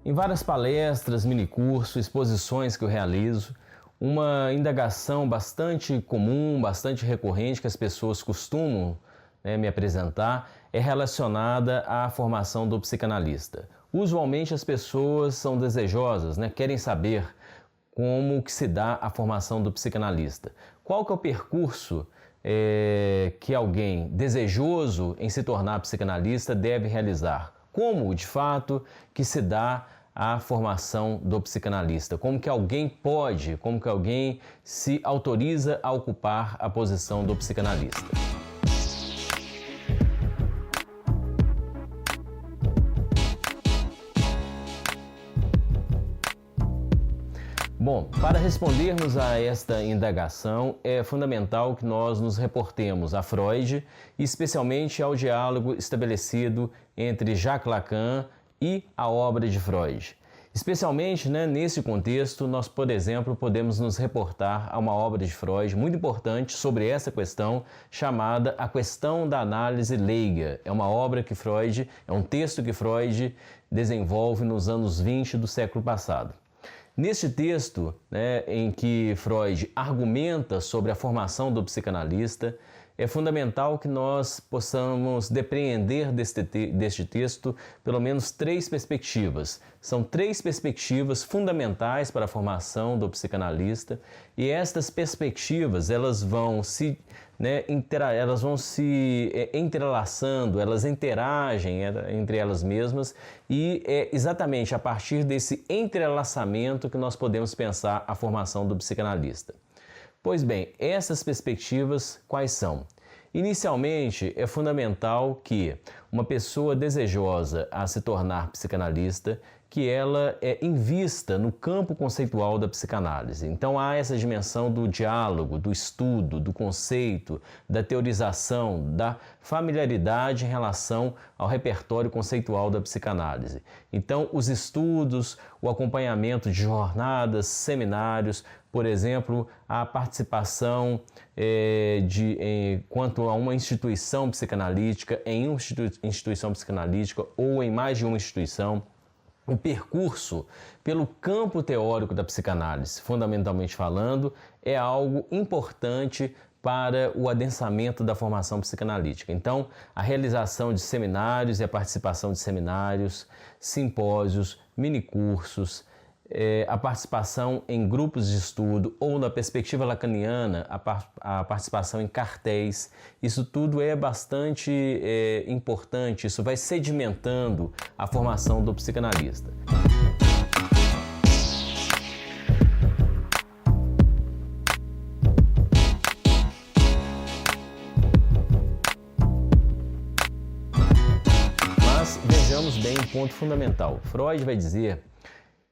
Em várias palestras, minicursos, exposições que eu realizo, uma indagação bastante comum, bastante recorrente que as pessoas costumam me apresentar é relacionada à formação do psicanalista. Usualmente as pessoas são desejosas, querem saber como que se dá a formação do psicanalista. Qual que é o percurso que alguém desejoso em se tornar psicanalista deve realizar? Como, de fato, que se dá a formação do psicanalista? Como que alguém pode, como que alguém se autoriza a ocupar a posição do psicanalista? Bom, para respondermos a esta indagação, é fundamental que nós nos reportemos a Freud e especialmente ao diálogo estabelecido entre Jacques Lacan e a obra de Freud. Especialmente nesse contexto, nós, por exemplo, podemos nos reportar a uma obra de Freud muito importante sobre essa questão, chamada A Questão da Análise Leiga. É uma obra que Freud, é um texto que Freud desenvolve nos anos 20 do século passado. Neste texto, em que Freud argumenta sobre a formação do psicanalista, é fundamental que nós possamos depreender deste texto pelo menos três perspectivas. São três perspectivas fundamentais para a formação do psicanalista e estas perspectivas elas vão se entrelaçando, elas interagem entre elas mesmas e é exatamente a partir desse entrelaçamento que nós podemos pensar a formação do psicanalista. Pois bem, essas perspectivas quais são? Inicialmente, é fundamental que uma pessoa desejosa a se tornar psicanalista, que ela invista no campo conceitual da psicanálise. Então há essa dimensão do diálogo, do estudo, do conceito, da teorização, da familiaridade em relação ao repertório conceitual da psicanálise. Então os estudos, o acompanhamento de jornadas, seminários, por exemplo, a participação quanto a uma instituição psicanalítica, em uma instituição psicanalítica ou em mais de uma instituição, o percurso pelo campo teórico da psicanálise, fundamentalmente falando, é algo importante para o adensamento da formação psicanalítica. Então, a realização de seminários e a participação de seminários, simpósios, minicursos, a participação em grupos de estudo ou, na perspectiva lacaniana, a participação em cartéis, isso tudo é bastante importante, isso vai sedimentando a formação do psicanalista. Mas vejamos bem um ponto fundamental. Freud vai dizer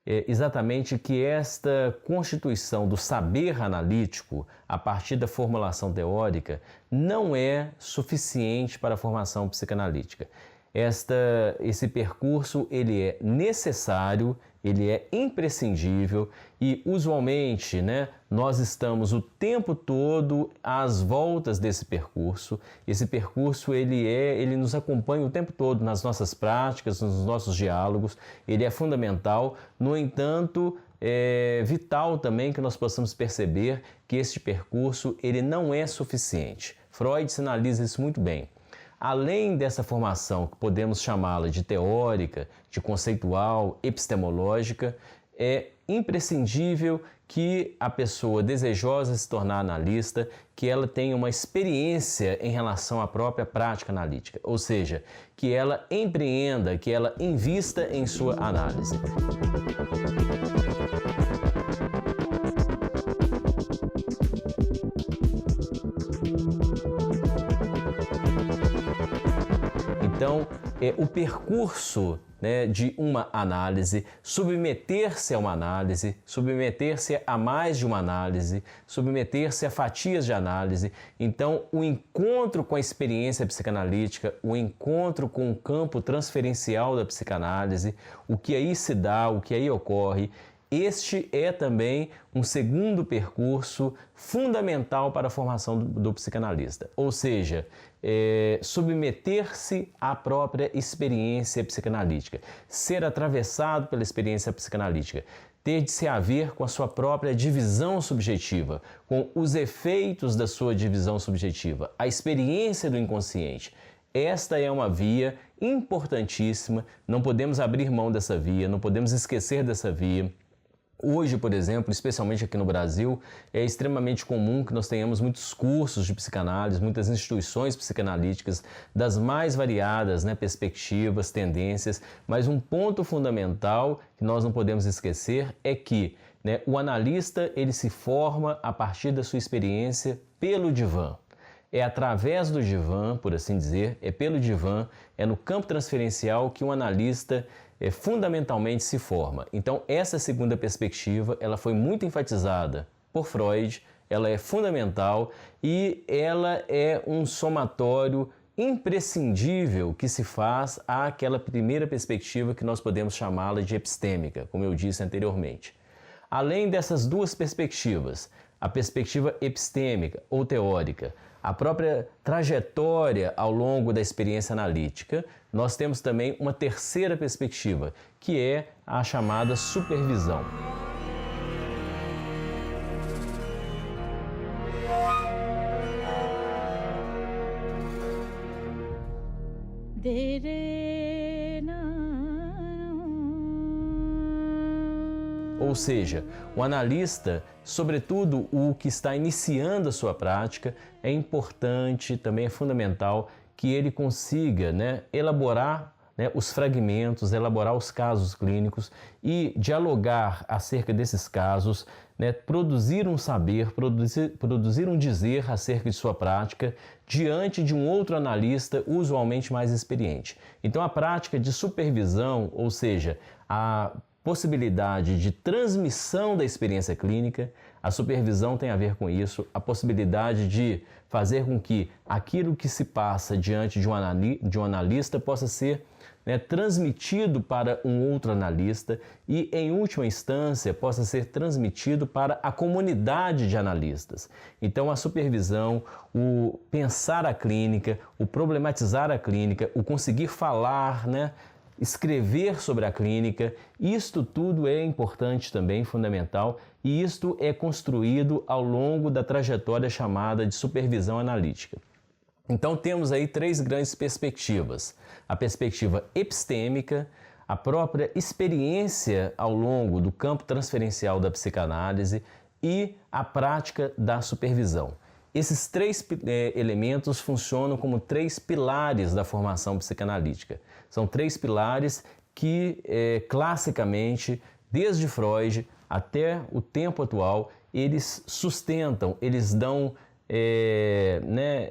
exatamente que esta constituição do saber analítico, a partir da formulação teórica, não é suficiente para a formação psicanalítica. Esse percurso ele é necessário, ele é imprescindível e usualmente nós estamos o tempo todo às voltas desse percurso. Esse percurso ele nos acompanha o tempo todo nas nossas práticas, nos nossos diálogos, ele é fundamental. No entanto, é vital também que nós possamos perceber que este percurso ele não é suficiente. Freud sinaliza isso muito bem. Além dessa formação, que podemos chamá-la de teórica, de conceitual, epistemológica, é imprescindível que a pessoa desejosa de se tornar analista, que ela tenha uma experiência em relação à própria prática analítica, ou seja, que ela empreenda, que ela invista em sua análise. Então, o percurso de uma análise, submeter-se a uma análise, submeter-se a mais de uma análise, submeter-se a fatias de análise. Então, o encontro com a experiência psicanalítica, o encontro com o campo transferencial da psicanálise, o que aí se dá, o que aí ocorre, Este é também um segundo percurso fundamental para a formação do psicanalista, ou seja, submeter-se à própria experiência psicanalítica, ser atravessado pela experiência psicanalítica, ter de se haver com a sua própria divisão subjetiva, com os efeitos da sua divisão subjetiva, a experiência do inconsciente. Esta é uma via importantíssima, não podemos abrir mão dessa via, não podemos esquecer dessa via. Hoje, por exemplo, especialmente aqui no Brasil, é extremamente comum que nós tenhamos muitos cursos de psicanálise, muitas instituições psicanalíticas das mais variadas, perspectivas, tendências, mas um ponto fundamental que nós não podemos esquecer é que o analista ele se forma a partir da sua experiência pelo divã. É através do divã, por assim dizer, é pelo divã, é no campo transferencial que um analista fundamentalmente se forma. Então, essa segunda perspectiva, ela foi muito enfatizada por Freud, ela é fundamental e ela é um somatório imprescindível que se faz àquela primeira perspectiva que nós podemos chamá-la de epistêmica, como eu disse anteriormente. Além dessas duas perspectivas, a perspectiva epistêmica ou teórica, a própria trajetória ao longo da experiência analítica, nós temos também uma terceira perspectiva, que é a chamada supervisão. Ou seja, o analista, sobretudo o que está iniciando a sua prática, é importante, também é fundamental que ele consiga elaborar os fragmentos, elaborar os casos clínicos e dialogar acerca desses casos, produzir um saber, produzir um dizer acerca de sua prática diante de um outro analista usualmente mais experiente. Então a prática de supervisão, ou seja, a possibilidade de transmissão da experiência clínica, a supervisão tem a ver com isso, a possibilidade de fazer com que aquilo que se passa diante de um analista possa ser transmitido para um outro analista e, em última instância, possa ser transmitido para a comunidade de analistas. Então, a supervisão, o pensar a clínica, o problematizar a clínica, o conseguir falar, escrever sobre a clínica, isto tudo é importante também, fundamental, e isto é construído ao longo da trajetória chamada de supervisão analítica. Então temos aí três grandes perspectivas. A perspectiva epistêmica, a própria experiência ao longo do campo transferencial da psicanálise e a prática da supervisão. Esses três elementos funcionam como três pilares da formação psicanalítica. São três pilares que, classicamente, desde Freud até o tempo atual, eles sustentam, eles dão,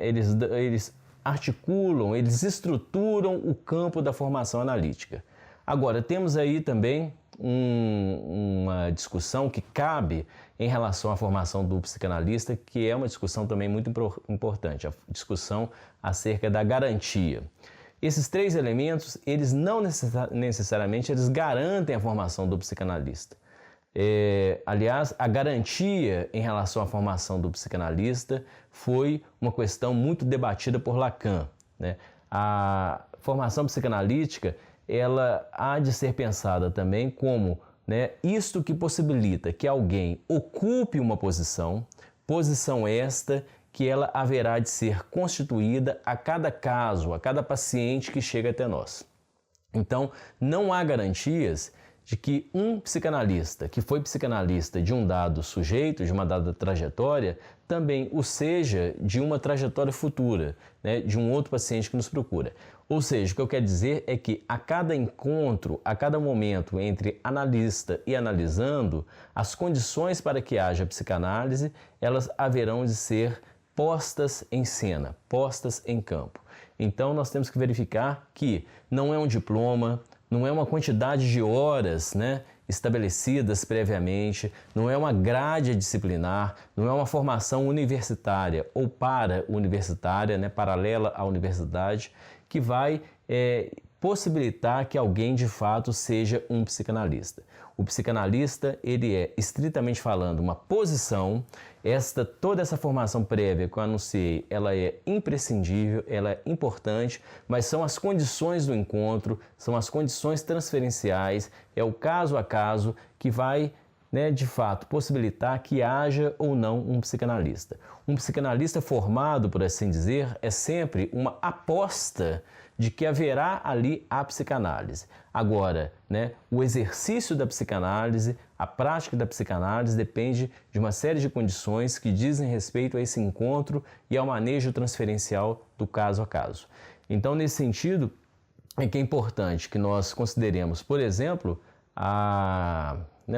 eles articulam, eles estruturam o campo da formação analítica. Agora, temos aí também uma discussão que cabe em relação à formação do psicanalista, que é uma discussão também muito importante, a discussão acerca da garantia. Esses três elementos, eles não necessariamente eles garantem a formação do psicanalista. Aliás, a garantia em relação à formação do psicanalista foi uma questão muito debatida por Lacan. A formação psicanalítica ela há de ser pensada também como isto que possibilita que alguém ocupe uma posição esta que ela haverá de ser constituída a cada caso, a cada paciente que chega até nós. Então, não há garantias de que um psicanalista que foi psicanalista de um dado sujeito, de uma dada trajetória, também o seja de uma trajetória futura, de um outro paciente que nos procura. Ou seja, o que eu quero dizer é que a cada encontro, a cada momento entre analista e analisando, as condições para que haja psicanálise, elas haverão de ser postas em cena, postas em campo. Então nós temos que verificar que não é um diploma, não é uma quantidade de horas estabelecidas previamente, não é uma grade disciplinar, não é uma formação universitária ou para-universitária, paralela à universidade, que vai possibilitar que alguém de fato seja um psicanalista. O psicanalista, ele é, estritamente falando, uma posição. Toda essa formação prévia que eu anunciei, ela é imprescindível, ela é importante, mas são as condições do encontro, são as condições transferenciais, é o caso a caso que vai, de fato, possibilitar que haja ou não um psicanalista. Um psicanalista formado, por assim dizer, é sempre uma aposta de que haverá ali a psicanálise. Agora, o exercício da psicanálise, a prática da psicanálise depende de uma série de condições que dizem respeito a esse encontro e ao manejo transferencial do caso a caso. Então, nesse sentido, é que é importante que nós consideremos, por exemplo,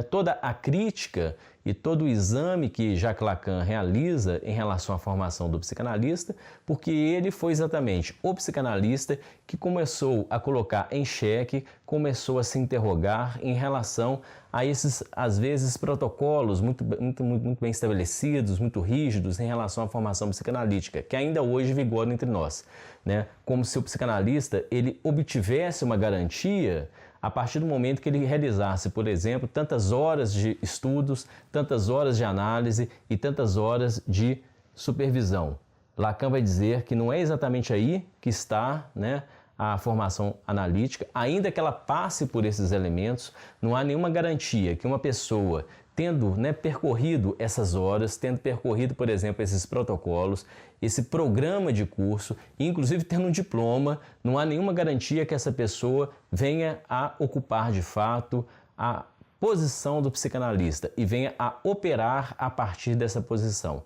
toda a crítica e todo o exame que Jacques Lacan realiza em relação à formação do psicanalista, porque ele foi exatamente o psicanalista que começou a colocar em xeque, começou a se interrogar em relação a esses, às vezes, protocolos muito bem estabelecidos, muito rígidos em relação à formação psicanalítica, que ainda hoje vigoram entre nós, Como se o psicanalista ele obtivesse uma garantia a partir do momento que ele realizasse, por exemplo, tantas horas de estudos, tantas horas de análise e tantas horas de supervisão. Lacan vai dizer que não é exatamente aí que está, a formação analítica, ainda que ela passe por esses elementos, não há nenhuma garantia que uma pessoa, tendo percorrido essas horas, tendo percorrido, por exemplo, esses protocolos, esse programa de curso, inclusive tendo um diploma, não há nenhuma garantia que essa pessoa venha a ocupar de fato a posição do psicanalista e venha a operar a partir dessa posição.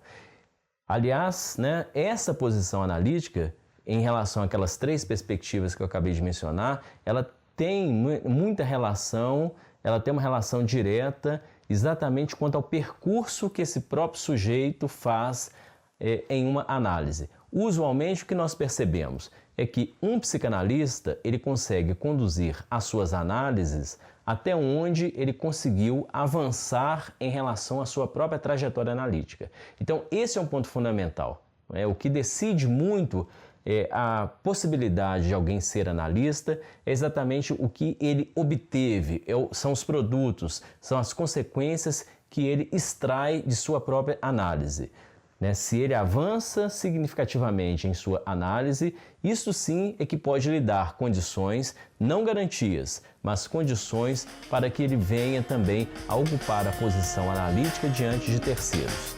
Aliás, essa posição analítica, em relação àquelas 3 perspectivas que eu acabei de mencionar, ela tem muita relação, ela tem uma relação direta exatamente quanto ao percurso que esse próprio sujeito faz em uma análise. Usualmente, o que nós percebemos é que um psicanalista ele consegue conduzir as suas análises até onde ele conseguiu avançar em relação à sua própria trajetória analítica. Então, esse é um ponto fundamental. O que decide muito a possibilidade de alguém ser analista é exatamente o que ele obteve, são os produtos, são as consequências que ele extrai de sua própria análise. Se ele avança significativamente em sua análise, isso sim é que pode lhe dar condições, não garantias, mas condições para que ele venha também a ocupar a posição analítica diante de terceiros.